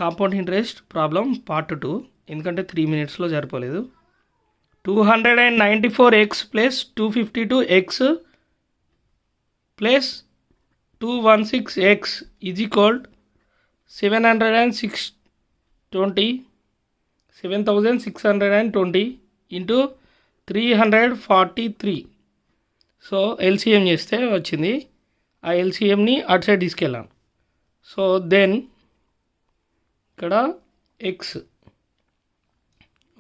Compound interest problem part 2, ఎందుకంటే 3 minutesలో సరిపోలేదు. 294x plus 252x plus 216x is equal 7,620 into 343. So LCM చేస్తే వచ్చింది. ఆ ఎల్సిఎంని అటు సైడ్ తీసుకెళ్ళాం. సో దెన్ ఇక్కడ ఎక్స్,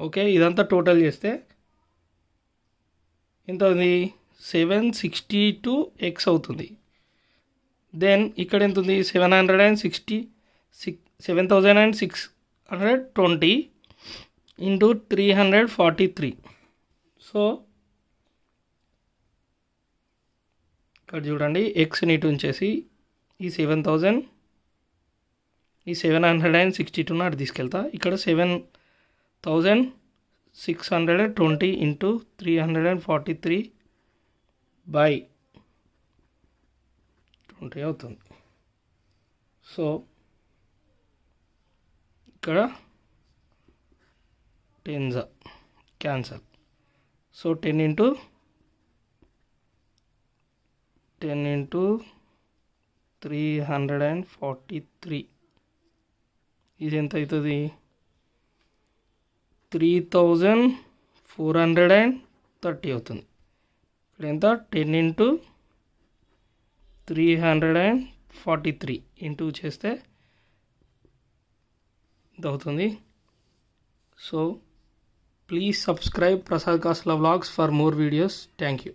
ఓకే, ఇదంతా టోటల్ చేస్తే ఎంత ఉంది? 762x అవుతుంది. దెన్ ఇక్కడ ఎంత ఉంది? 7,620 ఇంటూ 343. సో ఇక్కడ చూడండి, ఎక్స్ని ఇటు ఉంచేసి ఈ 762 అటు తీసుకెళ్తా. ఇక్కడ 7,620 ఇంటూ 343/20 అవుతుంది. సో ఇక్కడ 10 క్యాన్సల్. సో 10 ఇంటూ 343 ఇది ఎంత అవుతుంది? 3,430 అవుతుంది. ఇక్కడ ఎంత? 10 ఇంటూ 343 ఇంటూ చేస్తే ఇది అవుతుంది. So please subscribe Prasad Kasla Vlogs for more videos. Thank you.